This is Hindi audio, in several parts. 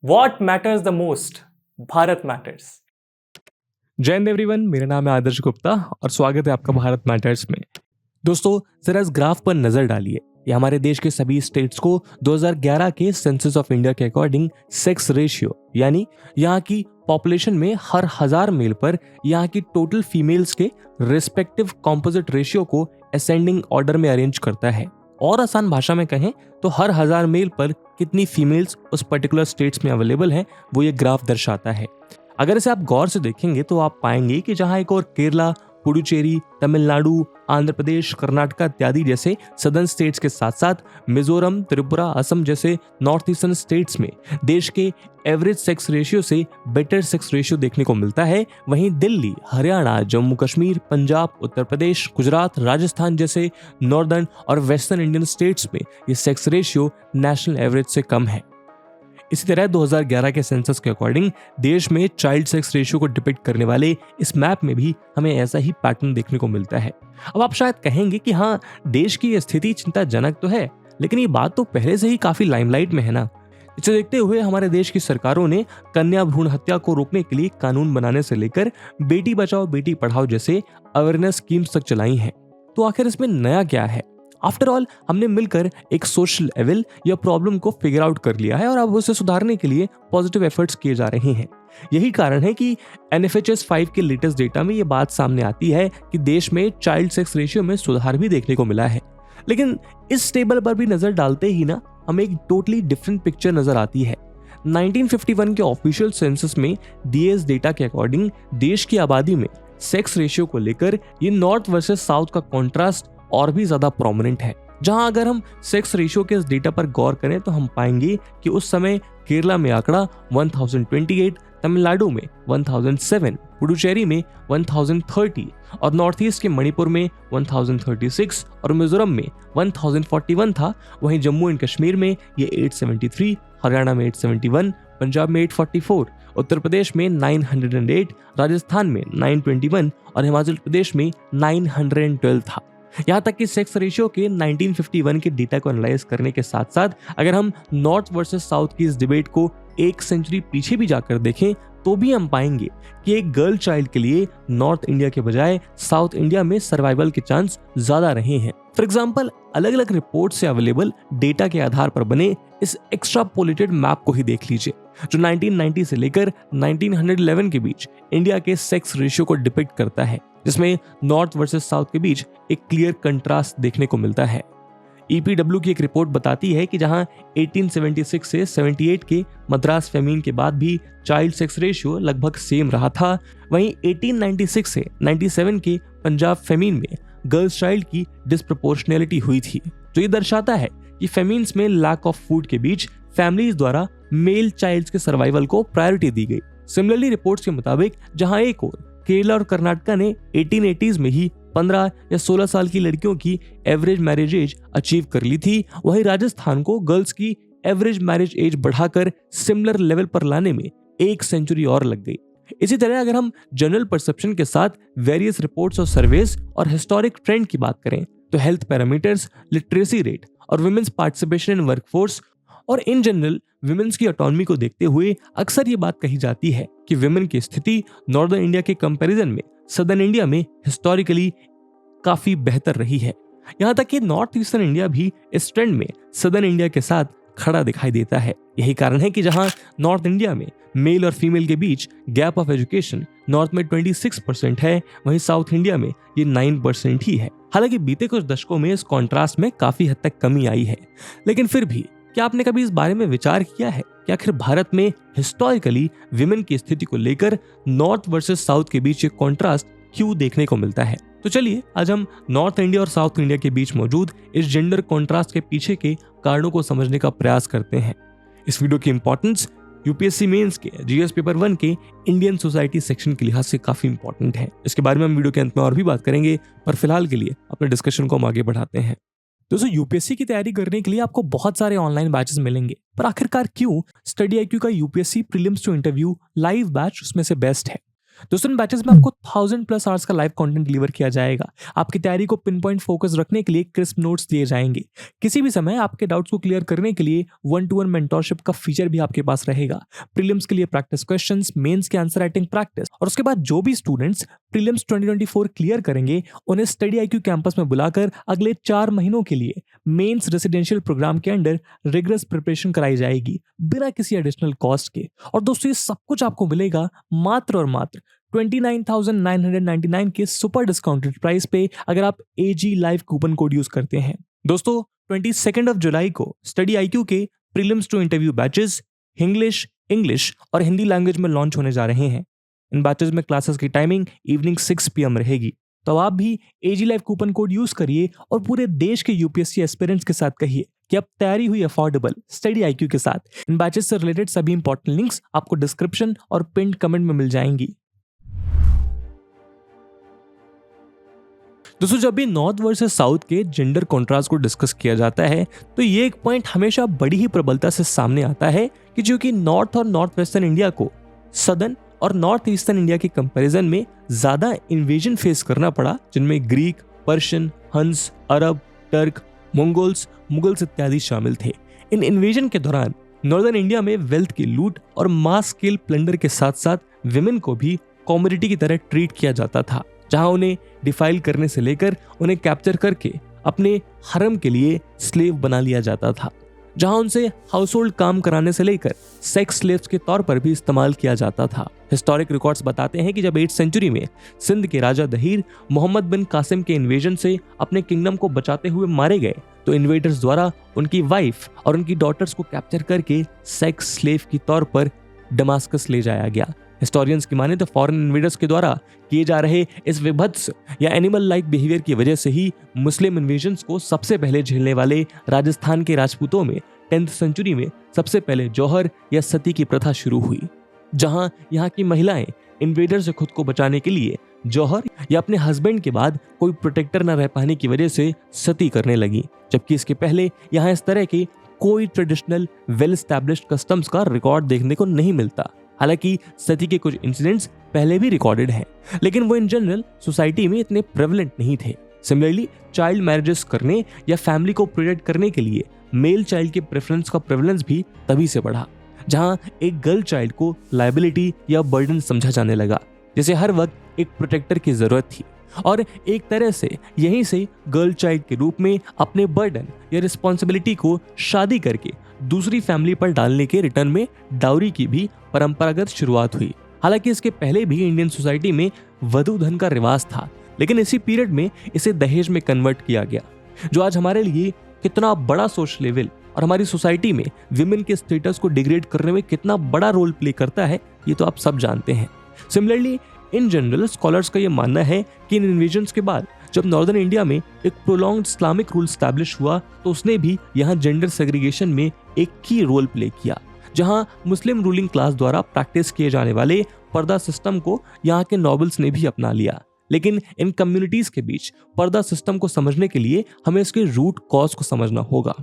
What matters the most? Bharat matters. जय हिंद एवरीवन, मेरा नाम है आदर्श गुप्ता और स्वागत है आपका भारत मैटर्स में। दोस्तों, जरा इस ग्राफ पर नजर डालिए। ये हमारे देश के सभी स्टेट्स को 2011 के सेंसस ऑफ इंडिया के अकॉर्डिंग सेक्स रेशियो यानी यहाँ की पॉपुलेशन में हर 1000 मेल पर यहाँ की टोटल फीमेल्स के रिस्पेक्टिव कॉम्पोजिट रेशियो को असेंडिंग ऑर्डर में अरेंज करता है। और आसान भाषा में कहें तो हर 1000 मेल पर कितनी फीमेल्स उस पर्टिकुलर स्टेट्स में अवेलेबल हैं, वो ये ग्राफ दर्शाता है। अगर इसे आप गौर से देखेंगे तो आप पाएंगे कि जहां एक और केरला, पुडुचेरी, तमिलनाडु, आंध्र प्रदेश, कर्नाटक इत्यादि जैसे सदर्न स्टेट्स के साथ साथ मिजोरम, त्रिपुरा, असम जैसे नॉर्थ ईस्टर्न स्टेट्स में देश के एवरेज सेक्स रेशियो से बेटर सेक्स रेशियो देखने को मिलता है, वहीं दिल्ली, हरियाणा, जम्मू कश्मीर, पंजाब, उत्तर प्रदेश, गुजरात, राजस्थान जैसे नॉर्दर्न और वेस्टर्न इंडियन स्टेट्स में ये सेक्स रेशियो नेशनल एवरेज से कम है। इसी तरह 2011 के सेंसस के अकॉर्डिंग देश में चाइल्ड सेक्स रेशियो को डिपिक्ट करने वाले इस मैप में भी हमें ऐसा ही पैटर्न देखने को मिलता है। अब आप शायद कहेंगे कि हाँ, देश की ये स्थिति चिंताजनक तो है, लेकिन ये बात तो पहले से ही काफी लाइमलाइट में है ना। इसे देखते हुए हमारे देश की सरकारों ने कन्या भ्रूण हत्या को रोकने के लिए कानून बनाने से लेकर बेटी बचाओ बेटी पढ़ाओ जैसे अवेयरनेस स्कीम्स तक चलाई हैं। तो आखिर इसमें नया क्या है? आफ्टर ऑल हमने मिलकर एक सोशल एविल या प्रॉब्लम को फिगर आउट कर लिया है और अब उसे सुधारने के लिए पॉजिटिव एफर्ट्स किए जा रहे हैं। यही कारण है कि NFHS 5 के लेटेस्ट डेटा में ये बात सामने आती है कि देश में चाइल्ड सेक्स रेशियो में सुधार भी देखने को मिला है। लेकिन इस टेबल पर भी नजर डालते ही ना हमें एक टोटली डिफरेंट पिक्चर नजर आती है। 1951 के ऑफिशियल सेंसस में दिए इस डेटा के अकॉर्डिंग देश की आबादी में सेक्स रेशियो को लेकर ये नॉर्थ वर्सेस साउथ का कॉन्ट्रास्ट और भी ज्यादा प्रोमिनेंट है। जहां अगर हम सेक्स रेशियो के इस डेटा पर गौर करें तो हम पाएंगे कि उस समय केरला में आंकड़ा 1028, तमिलनाडु में 1007, पुडुचेरी में 1030 और नॉर्थ ईस्ट के मणिपुर में 1036 और मिजोरम में 1041 था। वहीं जम्मू एंड कश्मीर में ये 873, हरियाणा में 871, पंजाब में 844, उत्तर प्रदेश में 908, राजस्थान में 921 और हिमाचल प्रदेश में 912 था। यहाँ तक कि सेक्स रेशियो के 1951 के डेटा को एनालाइज करने के साथ साथ अगर हम नॉर्थ वर्सेस साउथ की इस डिबेट को एक सेंचुरी पीछे भी जाकर देखें तो भी हम पाएंगे कि एक गर्ल चाइल्ड के लिए नॉर्थ इंडिया के बजाय साउथ इंडिया में सर्वाइवल के चांस ज्यादा रहे हैं। फॉर एग्जाम्पल, अलग अलग रिपोर्ट से अवेलेबल डेटा के आधार पर बने इस एक्स्ट्रापोलेटेड मैप को ही देख लीजिए, जो 1990 से लेकर 1911 के बीच इंडिया के सेक्स रेशियो को डिपिक्ट करता है, जिसमें नॉर्थ वर्सेस साउथ के बीच एक क्लियर कंट्रास्ट देखने को मिलता है। EPW की एक रिपोर्ट बताती है कि जहां 1876 से 78 के मद्रास फेमीन के बाद भी चाइल्ड सेक्स रेशियो लगभग सेम रहा था, वहीं 1896 से 97 के पंजाब फेमीन में गर्ल्स चाइल्ड की डिस्प्रोपोर्शनैलिटी हुई थी, जो ये दर्शाता है कि फेमीन्स में लैक ऑफ फूड के बीच फैमिलीज द्वारा मेल चाइल्ड्स के सर्वाइवल को प्रायोरिटी दी गई। सिमिलरली रिपोर्ट्स के मुताबिक जहां एक और केरला और कर्नाटक ने 1880s में ही 15 या 16 साल की लड़कियों की एवरेज मैरिज एज अचीव कर ली थी, वहीं राजस्थान को गर्ल्स की एवरेज मैरिज एज बढ़ाकर सिमिलर लेवल पर लाने में एक सेंचुरी और लग गई। इसी तरह अगर हम जनरल परसेप्शन के साथ वेरियस रिपोर्ट्स और सर्वेस और हिस्टोरिक ट्रेंड की बात करें तो हेल्थ पैरामीटर्स, लिटरेसी रेट और वुमेन्स पार्टिसिपेशन इन वर्कफोर्स और इन जनरल विमेन्स की ऑटोनॉमी को देखते हुए अक्सर ये बात कही जाती है कि विमेन की स्थिति नॉर्दर्न इंडिया के कंपैरिजन में सदर्न इंडिया में हिस्टोरिकली काफी बेहतर रही है। यहाँ तक कि नॉर्थ ईस्टर्न इंडिया भी इस ट्रेंड में सदर्न इंडिया के साथ खड़ा दिखाई देता है। यही कारण है कि जहां नॉर्थ इंडिया में मेल और फीमेल के बीच गैप ऑफ एजुकेशन नॉर्थ में 26% है, वहीं साउथ इंडिया में ये 9% ही है। हालांकि बीते कुछ दशकों में इस कॉन्ट्रास्ट में काफी हद तक कमी आई है, लेकिन फिर भी क्या आपने कभी इस बारे में विचार किया है कि आखिर भारत में हिस्टोरिकली विमेन की स्थिति को लेकर नॉर्थ वर्सेस साउथ के बीच एक कॉन्ट्रास्ट क्यों देखने को मिलता है? तो चलिए आज हम नॉर्थ इंडिया और साउथ इंडिया के बीच मौजूद इस जेंडर कॉन्ट्रास्ट के पीछे के कारणों को समझने का प्रयास करते हैं। इस वीडियो की इंपॉर्टेंस यूपीएससी मेंस के जीएस पेपर 1 के इंडियन सोसाइटी सेक्शन के लिहाज से काफी इंपॉर्टेंट है। इसके बारे में हम वीडियो के अंत में और भी बात करेंगे, पर फिलहाल के लिए अपने डिस्कशन को हम आगे बढ़ाते हैं। दोस्तों, यूपीएससी की तैयारी करने के लिए आपको बहुत सारे ऑनलाइन बैचेस मिलेंगे, पर आखिरकार क्यों स्टडी IQ का UPSC prelims to interview live batch उसमें से बेस्ट है? दोस्तों इन बैचेस में आपको 1000+ आवर्स का लाइव कंटेंट डिलीवर किया जाएगा। आपकी तैयारी को पिन पॉइंट फोकस रखने के लिए क्रिस्प नोट्स दिए जाएंगे। किसी भी समय आपके डाउट्स को क्लियर करने के लिए 1-to-1 मेंटोरशिप का फीचर भी आपके पास रहेगा। प्रीलिम्स के लिए प्रैक्टिस क्वेश्चंस, मेंस के आंसर राइटिंग प्रैक्टिस, और उसके बाद जो भी स्टूडेंट्स प्रीलिम्स 2024 क्लियर करेंगे उन्हें स्टडी IQ कैंपस में बुलाकर अगले 4 महीनों के लिए मेंस रेसिडेंशियल प्रोग्राम के अंडर रिगरस प्रिपरेशन कराई जाएगी बिना किसी एडिशनल कॉस्ट के। और दोस्तों ये सब कुछ आपको मिलेगा मात्र और मात्र 29,999 के सुपर डिस्काउंटेड प्राइस पे अगर आप AG live coupon code use करते हैं। दोस्तों 22 जुलाई को स्टडी IQ के prelims to interview batches English और हिंदी लैंग्वेज में लॉन्च होने जा रहे हैं। इन बैचेस में क्लासेस की टाइमिंग इवनिंग 6 PM रहेगी। तो आप भी AG live coupon code use करिए और पूरे देश के UPSC एस्पिरेंट्स के साथ कहिए कि अब तैयारी हुई अफोर्डेबल स्टडी IQ के साथ। इन बैचेस से रिलेटेड सभी इंपॉर्टेंट लिंक्स आपको डिस्क्रिप्शन और पिन्ड कमेंट में मिल जाएंगी। दोस्तों जब भी नॉर्थ वर्सेस साउथ के जेंडर कॉन्ट्रास्ट को डिस्कस किया जाता है तो ये एक पॉइंट हमेशा बड़ी ही प्रबलता से सामने आता है कि जो कि नॉर्थ और नॉर्थ वेस्टर्न इंडिया को सदर्न और नॉर्थ ईस्टर्न इंडिया के कंपैरिजन में ज्यादा इन्वेजन फेस करना पड़ा, जिनमें ग्रीक, पर्शियन, हंस, अरब, टर्क, मंगोल्स, मुगल्स इत्यादि शामिल थे। इन इन्वेजन के दौरान नॉर्दर्न इंडिया में वेल्थ की लूट और मास स्केल प्लंडर के साथ साथ विमेन को भी कॉमोडिटी की तरह ट्रीट किया जाता था, जहां उन्हें डिफाइल करने से लेकर उन्हें कैप्चर करके अपने हरम के लिए स्लेव बना लिया जाता था, जहां उनसे हाउस होल्ड काम कराने से लेकर सेक्स स्लेव्स के तौर पर भी इस्तेमाल किया जाता था। हिस्टोरिक रिकॉर्ड्स बताते हैं कि जब 8th सेंचुरी में सिंध के राजा दहीर मोहम्मद बिन कासिम के इन्वेजन से अपने किंगडम को बचाते हुए मारे गए तो इन्वेडर्स द्वारा उनकी वाइफ और उनकी डॉटर्स को कैप्चर करके सेक्स स्लेव के तौर पर दमास्कस ले जाया गया। हिस्टोरियंस की माने तो फॉरेन इन्वेडर्स के द्वारा किए जा रहे इस विभत्स या एनिमल लाइक बिहेवियर की वजह से ही मुस्लिम इन्वेजन्स को सबसे पहले झेलने वाले राजस्थान के राजपूतों में 10th सेंचुरी में सबसे पहले जौहर या सती की प्रथा शुरू हुई, जहां यहाँ की महिलाएं इन्वेडर से खुद को बचाने के लिए जौहर या अपने हस्बैंड के बाद कोई प्रोटेक्टर न रह पाने की वजह से सती करने लगी, जबकि इसके पहले यहाँ इस तरह के कोई ट्रेडिशनल वेल एस्टैब्लिश्ड कस्टम्स का रिकॉर्ड देखने को नहीं मिलता। हालांकि सती के कुछ इंसिडेंट्स पहले भी रिकॉर्डेड हैं, लेकिन वो इन जनरल सोसाइटी में इतने प्रेवलेंट नहीं थे। सिमिलरली चाइल्ड मैरिजेस करने या फैमिली को प्रोटेक्ट करने के लिए मेल चाइल्ड के प्रेफरेंस का प्रेवलेंस भी तभी से बढ़ा, जहां एक गर्ल चाइल्ड को लायबिलिटी या बर्डन समझा जाने लगा, जैसे हर वक्त एक प्रोटेक्टर की जरूरत थी। और एक तरह से यहीं से गर्ल चाइल्ड के रूप में अपने बर्डन या रिस्पॉन्सिबिलिटी को शादी करके दूसरी फैमिली पर डालने के रिटर्न में डाउरी की भी परंपरागत शुरुआत हुई। हालांकि इसके पहले भी इंडियन सोसाइटी में वधू धन का रिवाज था, लेकिन इसी पीरियड में इसे दहेज में कन्वर्ट किया गया, जो आज हमारे लिए कितना बड़ा सोशल लेवल और हमारी सोसाइटी में विमेन के स्टेटस को डिग्रेड करने में कितना बड़ा रोल प्ले करता है, ये तो आप सब जानते हैं। सिमिलरली इन जनरल स्कॉलर्स का यह मानना है कि इन इन्वेजन्स के बाद जब नॉर्दर्न इंडिया में एक प्रोलॉन्ग्ड इस्लामिक रूल स्टैब्लिश हुआ तो उसने भी यहाँ जेंडर सेग्रीगेशन में एक की रोल प्ले किया, जहां मुस्लिम रूलिंग क्लास द्वारा प्रैक्टिस किए जाने वाले पर्दा सिस्टम को यहाँ के नॉबल्स ने भी अपना लिया। लेकिन इन कम्युनिटीज के बीच पर्दा सिस्टम को समझने के लिए हमें इसके रूट कॉज को समझना होगा।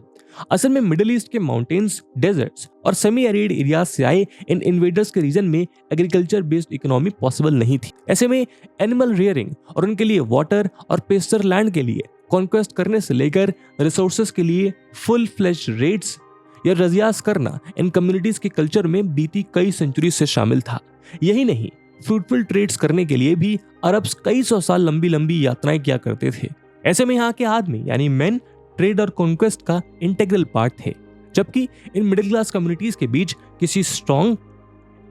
असल में मिडिल ईस्ट के माउंटेन्स, डेजर्ट्स और सेमी एरिड एरियाज से आए इन इन्वेडर्स के रीजन में एग्रीकल्चर बेस्ड इकोनॉमी पॉसिबल नहीं थी। ऐसे में एनिमल रियरिंग और उनके लिए वाटर और पेस्चर लैंड के लिए कॉन्क्वेस्ट करने से लेकर रिसोर्सेज के लिए फुल फ्लेश रेड्स या रजियास करना इन कम्युनिटीज के कल्चर में बीती कई सेंचुरी से शामिल था। यही नहीं, फ्रूटफुल ट्रेड्स करने के लिए भी अरब्स कई सौ साल लंबी लंबी यात्राएं किया करते थे। ऐसे में यहाँ के आदमी यानी मेन ट्रेड और कॉन्क्वेस्ट का इंटीग्रल पार्ट थे, जबकि इन मिडिल क्लास कम्युनिटीज के बीच किसी स्ट्रॉन्ग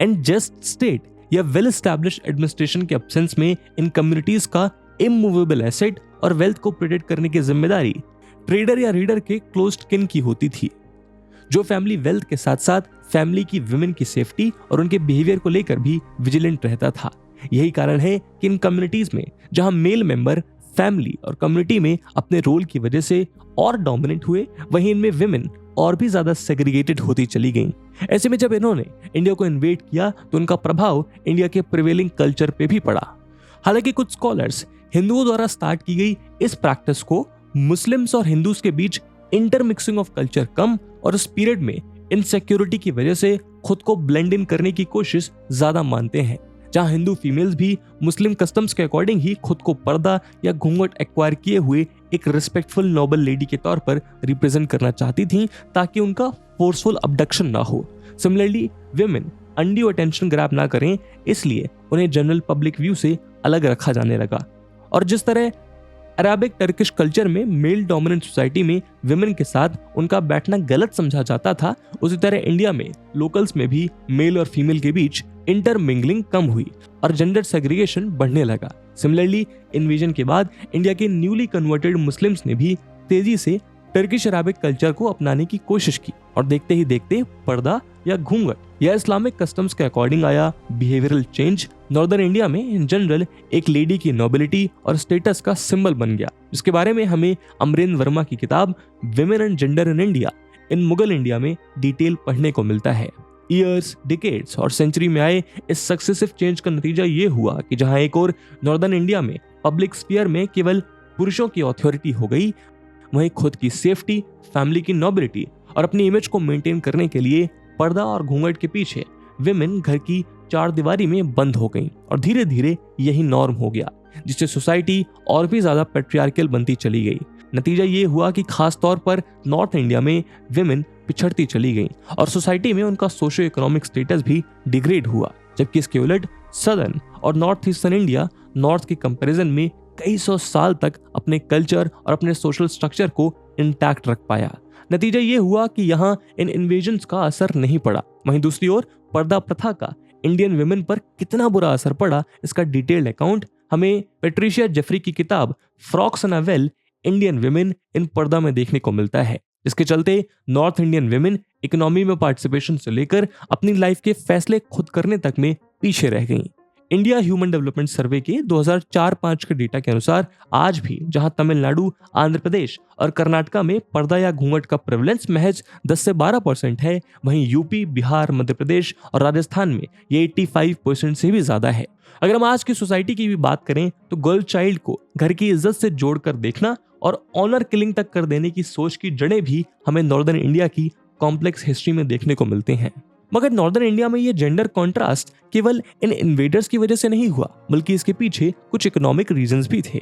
एंड जस्ट स्टेट या वेल एस्टैब्लिश्ड एडमिनिस्ट्रेशन के एब्सेंस में इन कम्युनिटीज का इमूवेबल एसेट और वेल्थ को प्रोटेक्ट करने की जिम्मेदारी ट्रेडर या रीडर के क्लोज्ड किन की होती थी, जो फैमिली वेल्थ के साथ साथ फैमिली की विमेन की सेफ्टी और उनके बिहेवियर को लेकर भी विजिलेंट रहता था। यही कारण है कि इन कम्युनिटीज में जहां मेल मेंबर फैमिली और कम्युनिटी में अपने रोल की वजह से और डोमिनेंट हुए, वहीं इनमें विमेन और भी ज्यादा सेग्रीगेटेड होती चली गईं। ऐसे में जब इन्होंने इंडिया को इन्वेड किया तो उनका प्रभाव इंडिया के प्रिवेलिंग कल्चर पे भी पड़ा। हालांकि कुछ स्कॉलर्स हिंदुओं द्वारा स्टार्ट की गई इस प्रैक्टिस को मुस्लिम्स और हिंदूज के बीच इंटरमिक्सिंग ऑफ कल्चर कम और इस पीरियड में इनसिक्योरिटी की वजह से खुद को ब्लेंड इन करने की कोशिश ज्यादा मानते हैं, जहां हिंदू फीमेल्स भी मुस्लिम कस्टम्स के अकॉर्डिंग ही खुद को पर्दा या घूंघट एक्वायर किए हुए एक रिस्पेक्टफुल नोबल लेडी के तौर पर रिप्रेजेंट करना चाहती थी, ताकि उनका फोर्सफुल अबडक्शन ना हो। Similarly women undue attention grab ना करें, इसलिए उन्हें जनरल पब्लिक व्यू से अलग रखा जाने लगा। और जिस तरह अरेबिक टर्किश कल्चर में मेल डोमिनेंट सोसाइटी में विमेन के साथ उनका बैठना गलत समझा जाता था, उसी तरह इंडिया में लोकल्स में भी मेल और फीमेल के बीच इंटरमिंगलिंग कम हुई और जेंडर सेग्रीगेशन बढ़ने लगा। सिमिलरली इन्वेजन के बाद इंडिया के न्यूली कन्वर्टेड मुस्लिम्स ने भी तेजी से टर्किश अरेबिक कल्चर को अपनाने की कोशिश की और देखते ही देखते पर्दा या घूंघट या इस्लामिक कस्टम्स के अकॉर्डिंग आया बिहेवियरल चेंज नॉर्दर्न इंडिया में इन जनरल एक लेडी की नोबिलिटी और स्टेटस का सिंबल बन गया, जिसके बारे में हमें अमरेंद्र वर्मा की किताब women and gender in India in Mughal India में डिटेल पढ़ने को मिलता है। ईयर्स, डिकेड्स और सेंचुरी में आए इस सक्सेसिव चेंज का नतीजा ये हुआ कि जहां एक और नॉर्दर्न इंडिया में पब्लिक स्फीयर में केवल पुरुषों की अथॉरिटी हो गई, वहीं खुद की सेफ्टी, फैमिली की नोबिलिटी और अपनी इमेज को मेंटेन करने के लिए पर्दा और घूंघट के पीछे विमेन घर की चार दीवारी में बंद हो गईं और धीरे धीरे यही नॉर्म हो गया, जिससे सोसाइटी और भी ज्यादा पैट्रियार्कल बनती चली गई। नतीजा ये हुआ कि खास तौर पर नॉर्थ इंडिया में विमेन पिछड़ती चली गईं और सोसाइटी में उनका सोशियो इकोनॉमिक स्टेटस भी डिग्रेड हुआ, जबकि इसके उलट सदर्न और नॉर्थ ईस्टर्न इंडिया नॉर्थ के कंपैरिजन में कई सौ साल तक अपने कल्चर और अपने सोशल स्ट्रक्चर को इंटैक्ट रख पाया। नतीजा ये हुआ कि यहाँ इन इन्वेजन्स का असर नहीं पड़ा। वहीं दूसरी ओर पर्दा प्रथा का इंडियन विमेन पर कितना बुरा असर पड़ा, इसका डिटेल्ड अकाउंट हमें पेट्रिशिया जेफरी की किताब frogs and a well Indian women in purdah में देखने को मिलता है। इसके चलते नॉर्थ इंडियन विमेन इकोनॉमी में पार्टिसिपेशन से लेकर अपनी लाइफ के फैसले खुद करने तक में पीछे रह गईं। इंडिया ह्यूमन डेवलपमेंट सर्वे के 2004-05 के डेटा के अनुसार आज भी जहां तमिलनाडु, आंध्र प्रदेश और कर्नाटका में पर्दा या घूंघट का प्रेवलेंस महज 10 से 12% है, वहीं यूपी, बिहार, मध्य प्रदेश और राजस्थान में ये 85% से भी ज्यादा है। अगर हम आज की सोसाइटी की भी बात करें तो गर्ल चाइल्ड को घर की इज्जत से जोड़कर देखना और ऑनर किलिंग तक कर देने की सोच की जड़ें भी हमें नॉर्दर्न इंडिया की कॉम्प्लेक्स हिस्ट्री में देखने को मिलते हैं। मगर नॉर्दर्न इंडिया में ये जेंडर कॉन्ट्रास्ट केवल इन इन्वेडर्स की वजह से नहीं हुआ, बल्कि इसके पीछे कुछ इकोनॉमिक रीजंस भी थे।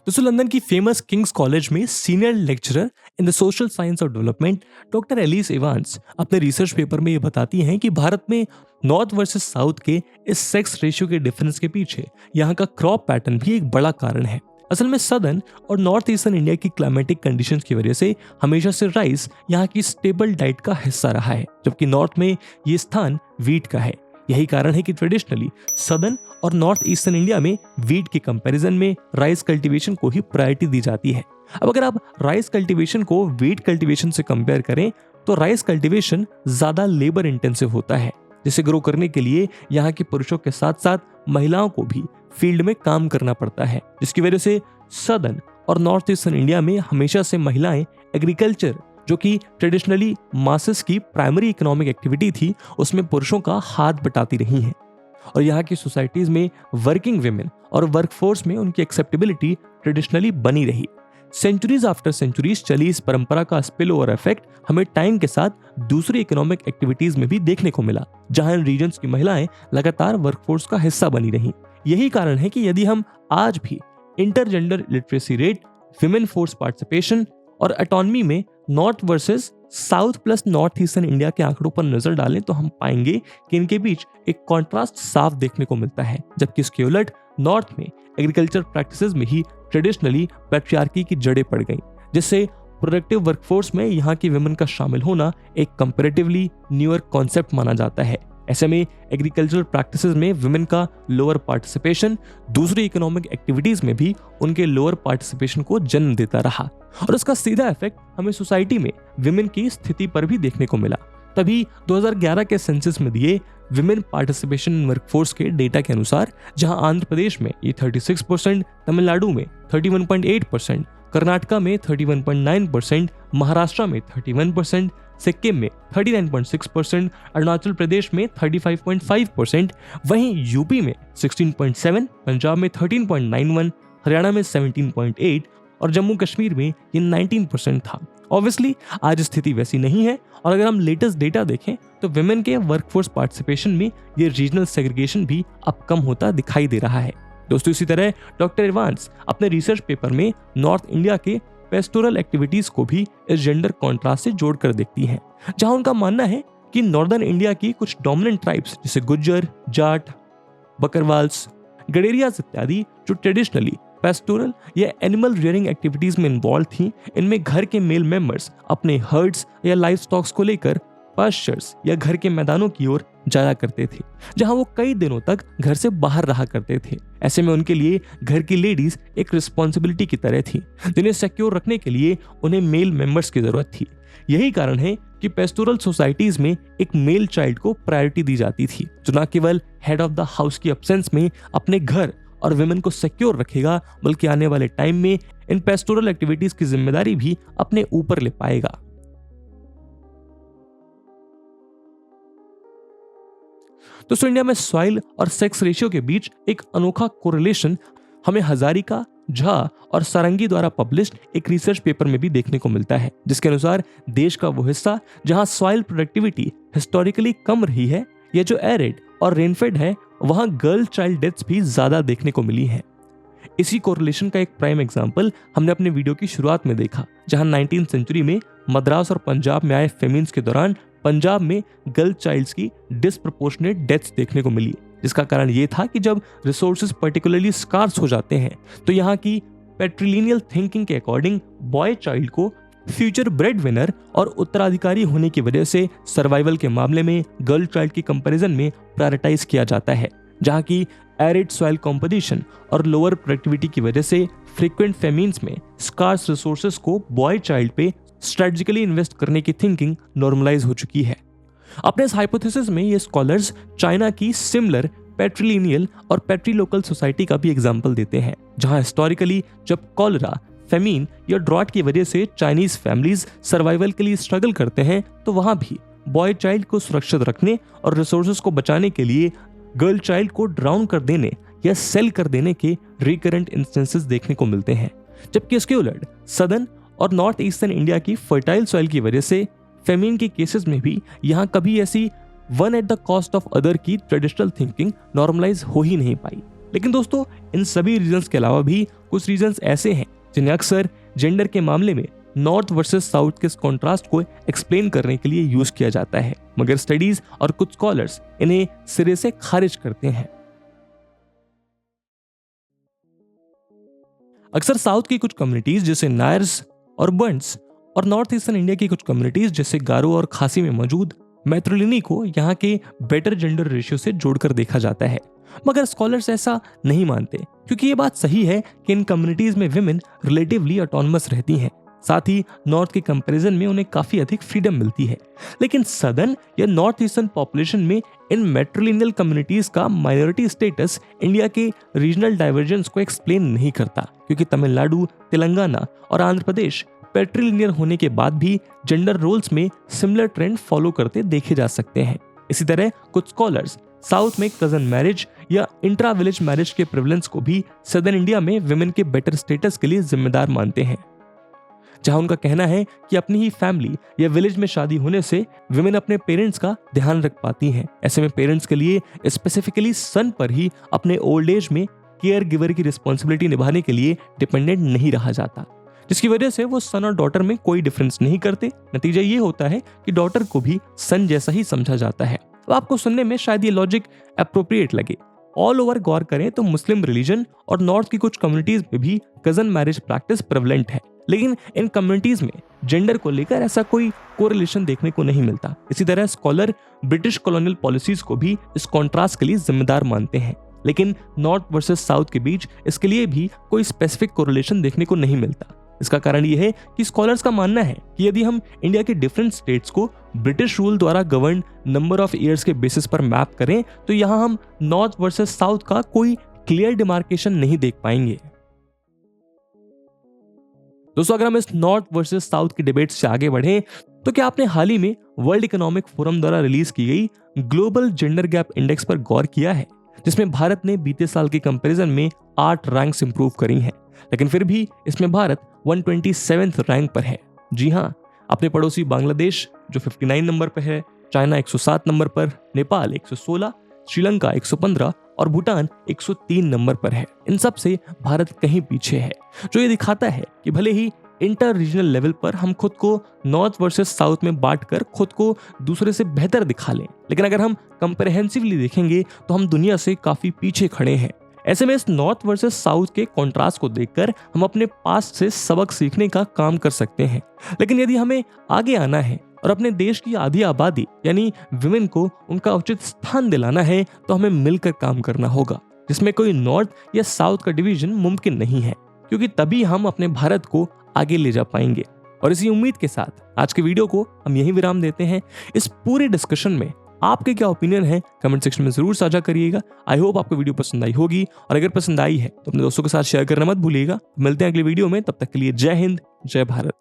दोस्तों, लंदन की फेमस किंग्स कॉलेज में senior lecturer in the social science of development doctor Alice Evans अपने रिसर्च पेपर में ये बताती हैं कि भारत में नॉर्थ वर्सेस साउथ के इस सेक्स रेशियो के डिफरेंस के पीछे यहाँ का क्रॉप पैटर्न भी एक बड़ा कारण है। असल में सदर्न और नॉर्थ ईस्टर्न इंडिया की क्लाइमेटिक कंडीशंस की वजह से हमेशा से राइस यहाँ की स्टेबल डाइट का हिस्सा रहा है, जबकि नॉर्थ में ये स्थान वीट का है। यही कारण है कि ट्रेडिशनली सदर्न और नॉर्थ ईस्टर्न इंडिया में वीट के कंपैरिजन में राइस कल्टीवेशन को ही प्रायोरिटी दी जाती है। अब अगर आप राइस कल्टीवेशन को वीट कल्टीवेशन से कंपेयर करें तो राइस कल्टीवेशन ज्यादा लेबर इंटेंसिव होता है, जिसे ग्रो करने के लिए यहाँ के पुरुषों के साथ साथ महिलाओं को भी फील्ड में काम करना पड़ता है, जिसकी वजह से सदर्न और नॉर्थ ईस्टर्न इंडिया में हमेशा से महिलाएं एग्रीकल्चर, जो कि ट्रेडिशनली मासेस की प्राइमरी इकोनॉमिक एक्टिविटी थी, उसमें पुरुषों का हाथ बटाती रही हैं। और यहाँ की सोसाइटीज में वर्किंग विमेन और वर्कफोर्स में उनकी एक्सेप्टेबिलिटी ट्रेडिशनली बनी रही। सेंचुरीज आफ्टर सेंचुरीज चली इस परंपरा का स्पिल ओवर इफेक्ट हमें टाइम के साथ दूसरी इकोनॉमिक एक्टिविटीज में भी देखने को मिला, जहां इन रीजन्स की महिलाएं लगातार वर्कफोर्स का हिस्सा बनी रही। यही कारण है कि यदि हम आज भी intergender literacy rate, women force participation और ऑटोनॉमी में north versus south plus north eastern India के आंकड़ों पर नजर डालें तो हम पाएंगे कि इनके बीच एक कॉन्ट्रास्ट साफ देखने को मिलता है, जबकि इसके उलट नॉर्थ में एग्रीकल्चर प्रैक्टिसेस में ही ट्रेडिशनली पैट्रियार्की की जड़ें पड़ गईं, जिससे प्रोडक्टिव वर्कफोर्स में यहाँ की विमेन का शामिल होना एक कंपैरेटिवली न्यूअर कॉन्सेप्ट माना जाता है। ऐसे में एग्रीकल्चरल प्रैक्टिसेस में विमेन का लोअर पार्टिसिपेशन दूसरी इकोनॉमिक एक्टिविटीज में भी उनके लोअर पार्टिसिपेशन को जन्म देता रहा और इसका सीधा इफेक्ट हमें सोसाइटी में विमेन की स्थिति पर भी देखने को मिला। तभी 2011 के सेंसस में दिए विमेन पार्टिसिपेशन वर्कफोर्स के डेटा के अनुसार जहां आंध्र प्रदेश में ये 36%, तमिलनाडु में 31.8%, कर्नाटका में 31.9%, महाराष्ट्र में 31%, सिक्किम में 39.6%, अरुणाचल प्रदेश में 35.5%, वहीं यूपी में 16.7%, पंजाब में 13.91%, हरियाणा में 17.8% और जम्मू कश्मीर में ये 19% था। ऑब्वियसली आज स्थिति वैसी नहीं है, और अगर हम लेटेस्ट डेटा देखें तो विमेन के वर्कफोर्स पार्टिसिपेशन में ये रीजनल सेग्रीगेशन भी अब कम होता दिखाई दे रहा है। दोस्तों, इसी तरह डॉक्टर इवांस अपने रिसर्च पेपर में नॉर्थ इंडिया के पेस्टोरल एक्टिविटीज को भी इस जेंडर कॉन्ट्रास्ट से जोड़कर देखती हैं, जहां उनका मानना है कि नॉर्दर्न इंडिया की कुछ डोमिनेंट ट्राइब्स जैसे गुज्जर, जाट, बकरवाल्स, गडेरियाज इत्यादि जो ट्रेडिशनली पेस्टोरल या एनिमल रियरिंग एक्टिविटीज में इन्वॉल्व थी, इनमें घर के मेल मेंबर्स अपने हर्ड्स या लाइफ स्टॉक्स को लेकर पास्चर्स या घर के मैदानों की ओर जाया करते थे, जहां वो कई दिनों तक घर से बाहर रहा करते थे। ऐसे में उनके लिए घर की लेडीज एक रिस्पॉन्सिबिलिटी की तरह थी, जिन्हें सिक्योर रखने के लिए उन्हें मेल मेंबर्स की जरूरत थी। यही कारण है कि पेस्टोरल सोसाइटीज में एक मेल चाइल्ड को प्रायोरिटी दी जाती थी, जो न केवल हेड ऑफ द हाउस की एब्सेंस में अपने घर और विमेन को सिक्योर रखेगा, बल्कि आने वाले टाइम में इन पेस्टोरल एक्टिविटीज की जिम्मेदारी भी अपने ऊपर ले पाएगा। दोस्तों, इंडिया में सॉइल और सेक्स रेशियो के बीच एक अनोखा कोरिलेशन हमें हजारिका, झा और सारंगी द्वारा पब्लिश्ड एक रिसर्च पेपर में भी देखने को मिलता है, जिसके अनुसार देश का वो हिस्सा जहां सॉइल प्रोडक्टिविटी हिस्टोरिकली कम रही है या जो एरिड और रेनफेड है, वहां गर्ल चाइल्ड डेथ्स भी ज्यादा देखने को मिली है। इसी कोरिलेशन का एक प्राइम एग्जांपल हमने अपने वीडियो की शुरुआत में देखा, जहां 19th सेंचुरी में मद्रास और पंजाब में आए फेमिन्स के दौरान पंजाब में गर्ल चाइल्ड्स की डिस्प्रपोर्शनेट डेथ्स देखने को मिली, जिसका कारण ये था कि जब रिसोर्सेज पर्टिकुलरली स्कार्स हो जाते हैं तो यहाँ की पेट्रिलिनियल थिंकिंग के अकॉर्डिंग बॉय चाइल्ड को फ्यूचर ब्रेड विनर और उत्तराधिकारी होने की वजह से सर्वाइवल के मामले में गर्ल चाइल्ड की कंपैरिजन में प्रायोरिटाइज किया जाता है, जहाँ की एरिड सॉइल कॉम्पोजिशन और लोअर प्रोडक्टिविटी की वजह से फ्रीक्वेंट फेमिन्स में स्कार्स रिसोर्सेज को बॉय चाइल्ड पे स्ट्रेटेजिकली इन्वेस्ट करने की थिंकिंग नॉर्मलाइज हो चुकी है। अपने इस हाइपोथेसिस में ये स्कॉलर्स चाइना की सिमिलर पेट्रिलिनियल और पेट्रीलोकल सोसाइटी का भी एग्जाम्पल देते हैं, जहां हिस्टोरिकली जब कॉलरा, फेमीन या ड्रॉट की वजह से चाइनीज फैमिलीज सर्वाइवल के लिए स्ट्रगल करते हैं, तो वहां भी बॉय चाइल्ड को सुरक्षित रखने और रिसोर्सेज को बचाने के लिए गर्ल चाइल्ड को ड्राउन कर देने या सेल कर देने के रिकरेंट इंस्टेंसेस देखने को मिलते हैं। जबकि इसके उलट सदर्न और नॉर्थ ईस्टर्न इंडिया की फर्टाइल सॉइल की वजह से फेमिन के केसेस में भी यहाँ कभी ऐसी one at the cost of other की ट्रेडिशनल थिंकिंग नॉर्मलाइज हो ही नहीं पाई। लेकिन दोस्तों, इन सभी रीजंस के अलावा भी कुछ रीजंस ऐसे हैं जिन्हें अक्सर जेंडर के मामले में नॉर्थ वर्सेस साउथ के कॉन्ट्रास्ट को एक्सप्लेन करने के लिए यूज किया जाता है, मगर स्टडीज और कुछ स्कॉलर्स इन्हें सिरे से खारिज करते हैं। अक्सर साउथ की कुछ कम्युनिटीज जैसे नायर्स और बंट्स और नॉर्थ ईस्टर्न इंडिया की कुछ कम्युनिटीज जैसे गारो और खासी में मौजूद मैत्रिलिनी को यहाँ के बेटर जेंडर रेशियो से जोड़कर देखा जाता है, मगर स्कॉलर्स ऐसा नहीं मानते, क्योंकि ये बात सही है कि इन कम्युनिटीज में विमेन रिलेटिवली ऑटोनमस रहती हैं, साथ ही नॉर्थ के कंपैरिजन में उन्हें काफी अधिक फ्रीडम मिलती है। लेकिन सदर्न या नॉर्थ ईस्टर्न पॉपुलेशन में इन मैट्रिलिनियल कम्युनिटीज का माइनॉरिटी स्टेटस इंडिया के रीजनल डाइवर्जेंस को एक्सप्लेन नहीं करता, क्योंकि तमिलनाडु, तेलंगाना और आंध्र प्रदेश पेट्रिलिनियल होने के बाद भी जेंडर रोल्स में सिमिलर ट्रेंड फॉलो करते देखे जा सकते हैं। इसी तरह कुछ स्कॉलर्स साउथ में कजन मैरिज या इंट्रा विलेज मैरिज के प्रेवलेंस को भी सदर्न इंडिया में विमेन के बेटर स्टेटस के लिए जिम्मेदार मानते हैं, जहां उनका कहना है कि अपनी ही फैमिली या विलेज में शादी होने से विमेन अपने पेरेंट्स का ध्यान रख पाती हैं। ऐसे में पेरेंट्स के लिए स्पेसिफिकली सन पर ही अपने ओल्ड एज में केयर गिवर की रिस्पॉन्सिबिलिटी निभाने के लिए डिपेंडेंट नहीं रहा जाता, जिसकी वजह से वो सन और डॉटर में कोई डिफरेंस नहीं करते। नतीजा ये होता है कि डॉटर को भी सन जैसा ही समझा जाता है। अब आपको सुनने में शायद ये लॉजिक अप्रोप्रिएट लगे। ऑल ओवर गौर करें तो मुस्लिम रिलीजन और नॉर्थ की कुछ कम्युनिटीज में भी कजन मैरिज प्रैक्टिस प्रेवलेंट है, लेकिन इन कम्युनिटीज में जेंडर को लेकर ऐसा कोई कोरिलेशन देखने को नहीं मिलता। इसी तरह स्कॉलर ब्रिटिश कॉलोनियल पॉलिसीज को भी इस कॉन्ट्रास्ट के लिए जिम्मेदार मानते हैं, लेकिन नॉर्थ वर्सेस साउथ के बीच इसके लिए भी कोई स्पेसिफिक कोरिलेशन देखने को नहीं मिलता। इसका कारण यह है कि स्कॉलर्स का मानना है कि यदि हम इंडिया के डिफरेंट स्टेट्स को ब्रिटिश रूल द्वारा गवर्न नंबर ऑफ ईयर्स के बेसिस पर मैप करें तो यहां हम नॉर्थ वर्सेस साउथ का कोई क्लियर डिमार्केशन नहीं देख पाएंगे। दोस्तों, अगर हम इस नॉर्थ वर्सेस साउथ की डिबेट से आगे बढ़ें तो क्या आपने हाल ही में वर्ल्ड इकोनॉमिक फोरम द्वारा रिलीज की गई ग्लोबल जेंडर गैप इंडेक्स पर गौर किया है, जिसमें भारत ने बीते साल के कंपैरिजन में 8 रैंक्स इंप्रूव करी हैं, लेकिन फिर भी इसमें भारत 127th रैंक पर है। जी हाँ, अपने पड़ोसी बांग्लादेश जो 59 नंबर पर है, चाइना 107 नंबर पर, नेपाल 116, श्रीलंका 115 और भूटान 103 नंबर पर है। इन सब से भारत कहीं पीछे है, जो ये दिखाता है कि भले ही इंटर रीजनल लेवल पर हम खुद को नॉर्थ वर्सेस साउथ में बांटकर खुद को दूसरे से बेहतर दिखा लें, लेकिन अगर हम कंप्रहेंसिवली देखेंगे तो हम दुनिया से काफी पीछे खड़े हैं। ऐसे में इस नॉर्थ वर्सेस साउथ के कॉन्ट्रास्ट को देखकर हम अपने पास्ट से सबक सीखने का काम कर सकते हैं। लेकिन यदि हमें आगे आना है और अपने देश की आधी आबादी यानी विमेन को उनका उचित स्थान दिलाना है, तो हमें मिलकर काम करना होगा, जिसमें कोई नॉर्थ या साउथ का डिवीजन मुमकिन नहीं है, क्योंकि तभी हम अपने भारत को आगे ले जा पाएंगे। और इसी उम्मीद के साथ आज के वीडियो को हम यहीं विराम देते हैं। इस पूरे डिस्कशन में आपके क्या ओपिनियन है कमेंट सेक्शन में जरूर साझा करिएगा। आई होप आपको वीडियो पसंद आई होगी, और अगर पसंद आई है तो अपने दोस्तों के साथ शेयर करना मत भूलिएगा। मिलते हैं अगले वीडियो में, तब तक के लिए जय हिंद, जय भारत।